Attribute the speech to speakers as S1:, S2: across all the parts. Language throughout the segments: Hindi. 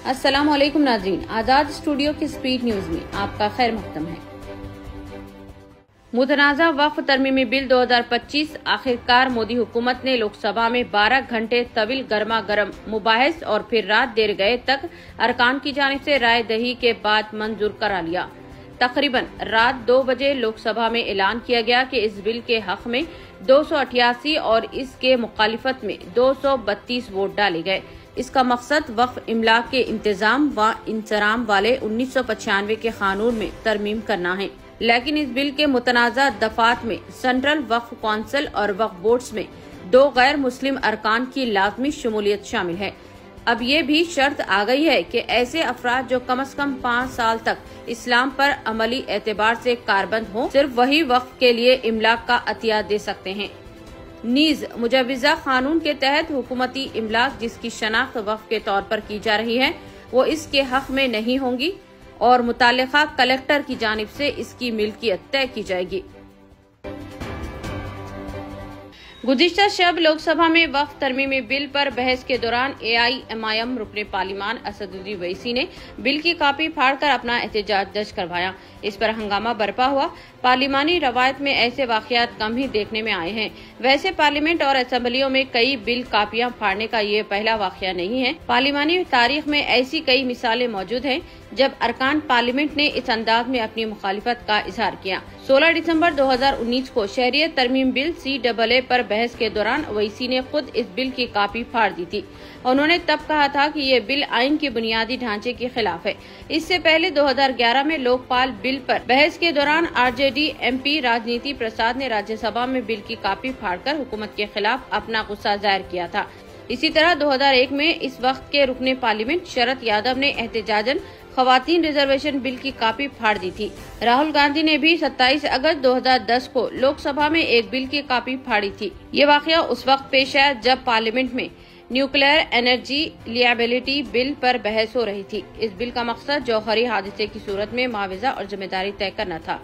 S1: अस्सलाम वालेकुम नाज़रीन, आज़ाद स्टूडियो की स्पीड न्यूज में आपका खैर मक़दम है। मुतनाज़ा वक्फ तरमीमी बिल 2025 आखिरकार मोदी हुकूमत ने लोकसभा में 12 घंटे तवील गर्मा गर्म मुबाहिस और फिर रात देर गए तक अरकान की जानिब से राय दही के बाद मंजूर करा लिया। तकरीबन रात 2 बजे लोकसभा में ऐलान किया गया कि इस बिल के हक में 288 और इसके मुखालिफत में 232 वोट डाले गए। इसका मकसद वक्फ इमलाक के इंतजाम व इंसराम वाले 1995 के कानून में तरमीम करना है, लेकिन इस बिल के मुतनाज़ा दफात में सेंट्रल वक्फ कौंसिल और वक्फ बोर्ड्स में 2 गैर मुस्लिम अरकान की लाजमी शमूलियत शामिल है। अब ये भी शर्त आ गई है कि ऐसे अफराद जो कम से कम 5 साल तक इस्लाम पर अमली एतबार से कारबंद हों, सिर्फ वही वक्फ के लिए इमलाक का अतिया दे सकते हैं। नीज मुजवजा कानून के तहत हुकूमती इमलाक जिसकी शनाख्त वक्फ के तौर पर की जा रही है, वो इसके हक में नहीं होंगी और मुतालिका कलेक्टर की जानिब से इसकी मिल्कियत तय की जाएगी। गुज़िश्ता शब लोकसभा में वक्फ तरमीमी बिल पर बहस के दौरान AIMIM रुकने पार्लिमान असदुद्दीन ओवैसी ने बिल की कॉपी फाड़कर अपना एहतजाज दर्ज करवाया। इस पर हंगामा बरपा हुआ। पार्लिमानी रवायत में ऐसे वाकयात कम ही देखने में आए हैं। वैसे पार्लियामेंट और असेंबलियों में कई बिल कापियां फाड़ने का ये पहला वाकया नहीं है। पार्लिमानी तारीख में ऐसी कई मिसालें मौजूद हैं जब अरकान पार्लियामेंट ने इस अंदाज में अपनी मुखालिफत का इजहार किया। 16 दिसंबर 2019 को शहरियत तरमीम बिल CAA पर बहस के दौरान ओवैसी ने खुद इस बिल की कॉपी फाड़ दी थी। उन्होंने तब कहा था कि ये बिल आइन के बुनियादी ढांचे के खिलाफ है। इससे पहले 2011 में लोकपाल बिल पर बहस के दौरान RJD MP राजनीति प्रसाद ने राज्यसभा में बिल की कॉपी फाड़कर हुकूमत के खिलाफ अपना गुस्सा जाहिर किया था। इसी तरह 2001 में इस वक्त के रुकने पार्लियामेंट शरद यादव ने एहतजाजन खवातीन रिजर्वेशन बिल की कॉपी फाड़ दी थी। राहुल गांधी ने भी 27 अगस्त 2010 को लोकसभा में एक बिल की कॉपी फाड़ी थी। ये वाकया उस वक्त पेश आया जब पार्लियामेंट में न्यूक्लियर एनर्जी लियाबिलिटी बिल पर बहस हो रही थी। इस बिल का मकसद जौहरी हादसे की सूरत में मुआवजा और जिम्मेदारी तय करना था।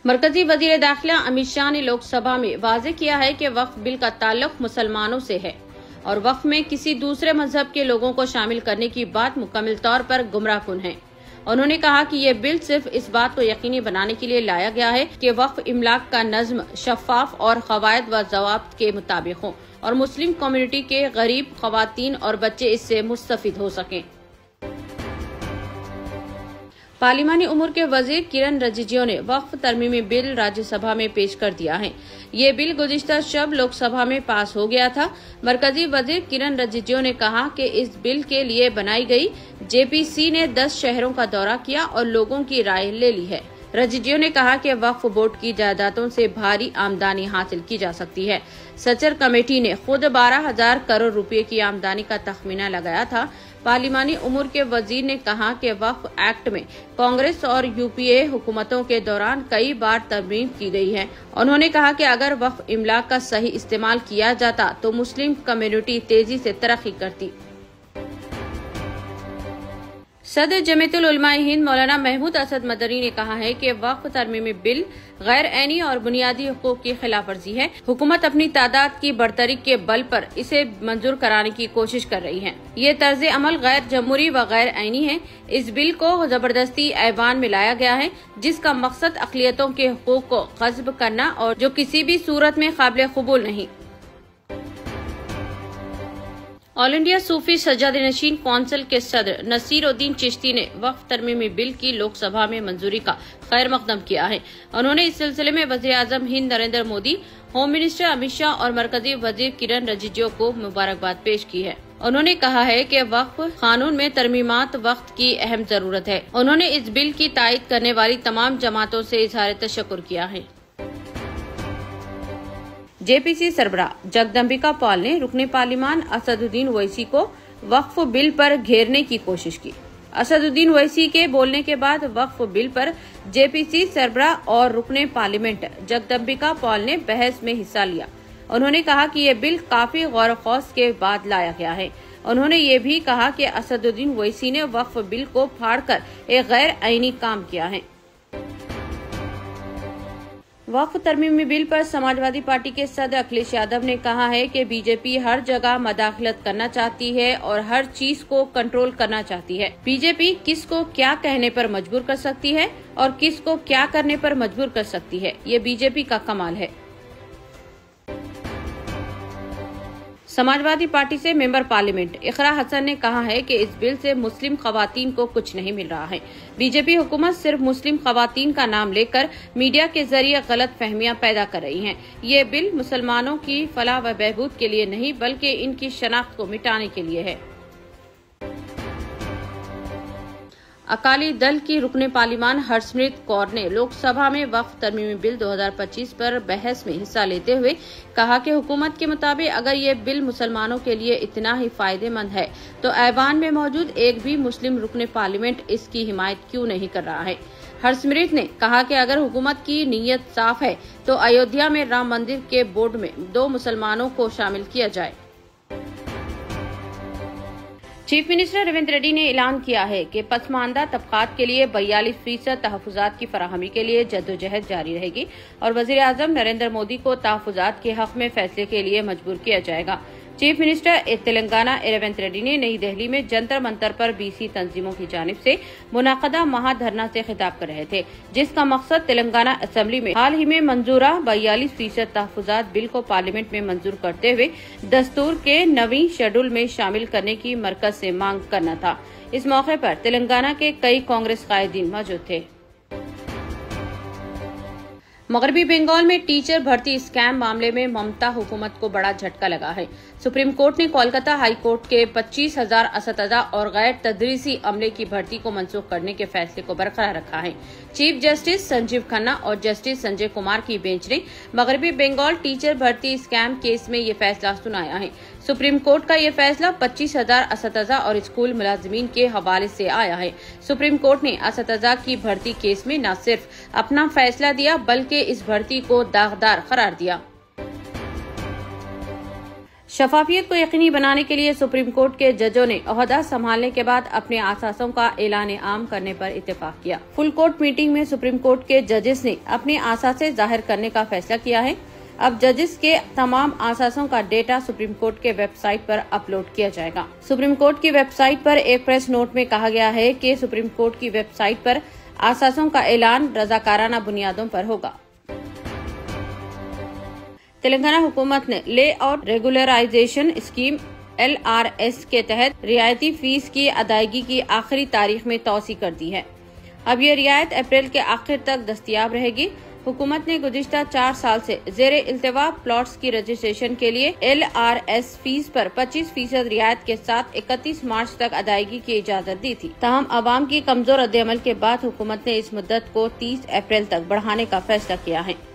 S1: मरकजी वजीर दाखिला अमित शाह ने लोकसभा में वाज़ेह किया है कि वक्फ बिल का ताल्लुक मुसलमानों से है और वक्फ में किसी दूसरे मजहब के लोगों को शामिल करने की बात मुकम्मल तौर पर गुमराहकुन है। उन्होंने कहा कि ये बिल सिर्फ इस बात को यकीनी बनाने के लिए लाया गया है कि वक्फ इमलाक का नज्म शफाफ और कवायद व ज़वाब्त के मुताबिक हो और मुस्लिम कम्युनिटी के गरीब खवातीन और बच्चे इससे मुस्तफिद हो सकें। पार्लिमानी उमूर के वजीर किरण रिजिजू ने वक्फ तरमीमी बिल राज्यसभा में पेश कर दिया है। ये बिल गुज़िश्ता शब लोकसभा में पास हो गया था। मरकजी वजीर किरण रिजिजू ने कहा कि इस बिल के लिए बनाई गई JPC ने 10 शहरों का दौरा किया और लोगों की राय ले ली है। रिजिजू ने कहा कि वक्फ बोर्ड की जायदादों से भारी आमदनी हासिल की जा सकती है। सचर कमेटी ने खुद 12,000 करोड़ रुपए की आमदनी का तखमीना लगाया था। पार्लिमानी उमूर के वजीर ने कहा कि वक्फ एक्ट में कांग्रेस और UPA हुकूमतों के दौरान कई बार तरमीम की गई है। उन्होंने कहा कि अगर वक्फ इमलाक का सही इस्तेमाल किया जाता तो मुस्लिम कम्युनिटी तेजी से तरक्की करती। सदर जमीयतुल उलमाए हिंद मौलाना महमूद असद मदनी ने कहा है कि वक्फ तरमीमी बिल गैर ऐनी और बुनियादी हुकूक की खिलाफ वर्जी है। हुकूमत अपनी तादाद की बढ़तरी के बल पर इसे मंजूर कराने की कोशिश कर रही है। ये तर्ज अमल गैर जमहूरी व गैर ऐनी है। इस बिल को जबरदस्ती ऐवान में लाया गया है जिसका मकसद अक़लियतों के हुकूक को ग़स्ब करना और जो किसी भी सूरत में काबिल कबूल नहीं। ऑल इंडिया सूफी सज्जाद नशीन कौंसिल के सदर नसीरुद्दीन चिश्ती ने वक्फ तरमीमी बिल की लोकसभा में मंजूरी का खैर मकदम किया है। उन्होंने इस सिलसिले में वज़ीर-ए-आज़म हिंद नरेंद्र मोदी, होम मिनिस्टर अमित शाह और मरकजी वजीर किरण रिजिजू को मुबारकबाद पेश की है। उन्होंने कहा है कि वक्फ कानून में तरमीमात वक्त की अहम जरूरत है। उन्होंने इस बिल की तायद करने वाली तमाम जमातों से इजहार तशक्कुर किया है। JPC सरबराह जगदम्बिका पॉल ने रुकने पार्लिमान असदुद्दीन ओवैसी को वक्फ बिल पर घेरने की कोशिश की। असदुद्दीन ओवैसी के बोलने के बाद वक्फ बिल पर JPC सरबराह और रुकने पार्लियामेंट जगदम्बिका पॉल ने बहस में हिस्सा लिया। उन्होंने कहा कि ये बिल काफी गौर खौस के बाद लाया गया है। उन्होंने ये भी कहा कि असदुद्दीन ओवैसी ने वक्फ बिल को फाड़कर एक गैर आईनी काम किया है। वक्फ तरमीमी बिल पर समाजवादी पार्टी के सदर अखिलेश यादव ने कहा है कि बीजेपी हर जगह मदाखलत करना चाहती है और हर चीज को कंट्रोल करना चाहती है। बीजेपी किसको क्या कहने पर मजबूर कर सकती है और किसको क्या करने पर मजबूर कर सकती है, ये बीजेपी का कमाल है। समाजवादी पार्टी से मेंबर पार्लियामेंट इकरा हसन ने कहा है कि इस बिल से मुस्लिम खवातीन को कुछ नहीं मिल रहा है। बीजेपी हुकूमत सिर्फ मुस्लिम खवातीन का नाम लेकर मीडिया के जरिए गलत फहमियां पैदा कर रही है। ये बिल मुसलमानों की फलाह व बहबूद के लिए नहीं बल्कि इनकी शनाख्त को मिटाने के लिए है। अकाली दल की रुकने पार्लिमान हरसिमरत कौर ने लोकसभा में वक्फ तरमीमी बिल 2025 पर बहस में हिस्सा लेते हुए कहा कि हुकूमत के मुताबिक अगर ये बिल मुसलमानों के लिए इतना ही फायदेमंद है तो ऐवान में मौजूद एक भी मुस्लिम रुकने पार्लियामेंट इसकी हिमायत क्यों नहीं कर रहा है। हरसिमरत ने कहा कि अगर हुकूमत की नीयत साफ है तो अयोध्या में राम मंदिर के बोर्ड में 2 मुसलमानों को शामिल किया जाए। चीफ मिनिस्टर रेवंत रेड्डी ने ऐलान किया है कि पसमानदा तबकात के लिए 42% तहफुजात की फराहमी के लिए जद्दोजहद जारी रहेगी और वजीर आजम नरेंद्र मोदी को तहफुजात के हक में फैसले के लिए मजबूर किया जाएगा। चीफ मिनिस्टर तेलंगाना रेवंत रेड्डी ने नई दिल्ली में जंतर मंतर पर बीसी तंजीमों की जानिब से मुनाकदा महाधरना से खिताब कर रहे थे, जिसका मकसद तेलंगाना असेंबली में हाल ही में मंजूरा 42% तहफुजात बिल को पार्लियामेंट में मंजूर करते हुए दस्तूर के नवीं शेड्यूल में शामिल करने की मरकज से मांग करना था। इस मौके पर तेलंगाना के कई कांग्रेस कायदीन मौजूद थे। मगरबी बंगाल में टीचर भर्ती स्कैम मामले में ममता हुकूमत को बड़ा झटका लगा है। सुप्रीम कोर्ट ने कोलकाता हाई कोर्ट के 25,000 असतज़ा और गैर तदरीसी अमले की भर्ती को मनसूख करने के फैसले को बरकरार रखा है। चीफ जस्टिस संजीव खन्ना और जस्टिस संजय कुमार की बेंच ने मगरबी बंगाल टीचर भर्ती स्कैम केस में ये फैसला सुनाया है। सुप्रीम कोर्ट का ये फैसला 25,000 असतज़ा और स्कूल मुलाजिमीन के हवाले से आया है। सुप्रीम कोर्ट ने असतज़ा की भर्ती केस में न सिर्फ अपना फैसला दिया बल्कि इस भर्ती को दागदार करार दिया। शफाफियत को यकीनी बनाने के लिए सुप्रीम कोर्ट के जजों ने ओहदा संभालने के बाद अपने आसासों का ऐलान आम करने पर इत्तेफाक किया। फुल कोर्ट मीटिंग में सुप्रीम कोर्ट के जजेस ने अपने आसासे जाहिर करने का फैसला किया है। अब जजेस के तमाम आसासों का डेटा सुप्रीम कोर्ट के वेबसाइट पर अपलोड किया जाएगा। सुप्रीम कोर्ट की वेबसाइट पर एक प्रेस नोट में कहा गया है कि सुप्रीम कोर्ट की वेबसाइट पर आसासों का ऐलान रजाकाराना बुनियादों पर होगा। तेलंगाना हुकूमत ने ले आउट रेगुलराइजेशन स्कीम LRS के तहत रियायती फीस की अदायगी की आखिरी तारीख में तौसी कर दी है। अब ये रियायत अप्रैल के आखिर तक दस्तयाब रहेगी। हुकूमत ने गुज़िश्ता 4 साल से ज़ेरे इल्तिवा प्लॉट्स की रजिस्ट्रेशन के लिए LRS फीस पर 25% रियायत के साथ 31 मार्च तक अदायगी की इजाजत दी थी। ताहम अवाम की कमजोर रद्द-ए-अमल के बाद हुकूमत ने इस मुद्दत को 30 अप्रैल तक बढ़ाने का फैसला किया है।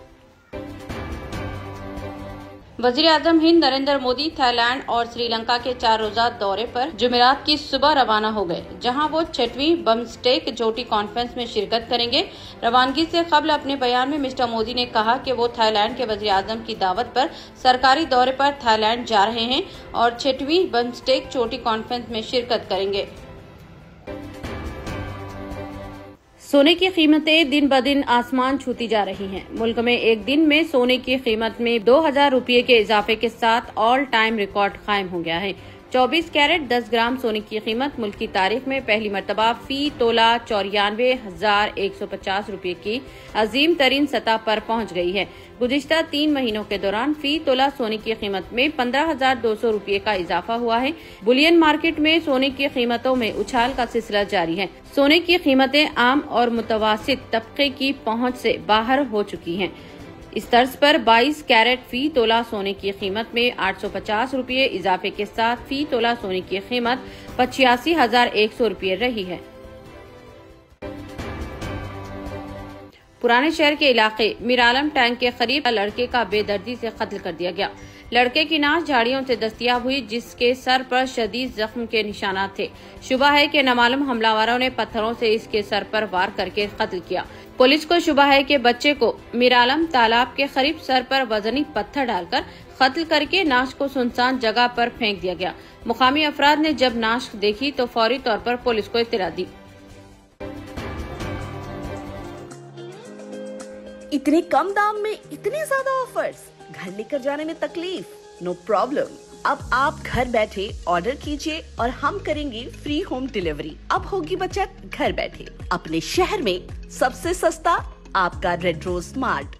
S1: वजीर आजम हिंद नरेंद्र मोदी थाईलैंड और श्रीलंका के 4 रोजा दौरे पर जुमेरात की सुबह रवाना हो गए, जहां वो 6वीं बमस्टेक जोटी कॉन्फ्रेंस में शिरकत करेंगे। रवानगी से कबल अपने बयान में मिस्टर मोदी ने कहा कि वो थाईलैंड के वजीर आजम की दावत पर सरकारी दौरे पर थाईलैंड जा रहे हैं और 6वीं बमस्टेक जोटी कॉन्फ्रेंस में शिरकत करेंगे। सोने की कीमतें दिन ब दिन आसमान छूती जा रही हैं। मुल्क में एक दिन में सोने की कीमत में 2,000 रुपये के इजाफे के साथ ऑल टाइम रिकॉर्ड कायम हो गया है। 24 कैरेट 10 ग्राम सोने की कीमत मुल्क की तारीख में पहली मरतबा फी तोला 94,150 रुपये की अजीम तरीन सतह पर पहुंच गई है। गुज़िश्ता 3 महीनों के दौरान फी तोला सोने की कीमत में 15,200 रुपये का इजाफा हुआ है। बुलियन मार्केट में सोने की कीमतों में उछाल का सिलसिला जारी है। सोने की कीमतें आम और मुतवासित तबके की पहुंच से बाहर हो चुकी हैं। इस तर्ज पर 22 कैरेट फी तोला सोने की कीमत में 850 रुपये इजाफे के साथ फी तोला सोने की कीमत 85,100 रुपये रही है। पुराने शहर के इलाके मीरालम टैंक के करीब लड़के का बेदर्दी से कत्ल कर दिया गया। लड़के की नाश झाड़ियों से दस्तयाब हुई, जिसके सर पर शदीद जख्म के निशानात थे। शुबह है कि नामालूम हमलावरों ने पत्थरों से इसके सर पर वार करके कत्ल किया। पुलिस को शुबह है कि बच्चे को मीरालम तालाब के करीब सर पर वजनी पत्थर डालकर कत्ल करके नाश को सुनसान जगह पर फेंक दिया गया। मुकामी अफराद ने जब नाश देखी तो फौरी तौर पर पुलिस को इत्तला दी।
S2: इतने कम दाम में इतने ज्यादा ऑफर्स, घर लेकर जाने में तकलीफ? No problem. अब आप घर बैठे ऑर्डर कीजिए और हम करेंगे फ्री होम डिलीवरी। अब होगी बचत घर बैठे। अपने शहर में सबसे सस्ता आपका रेड रोज स्मार्ट।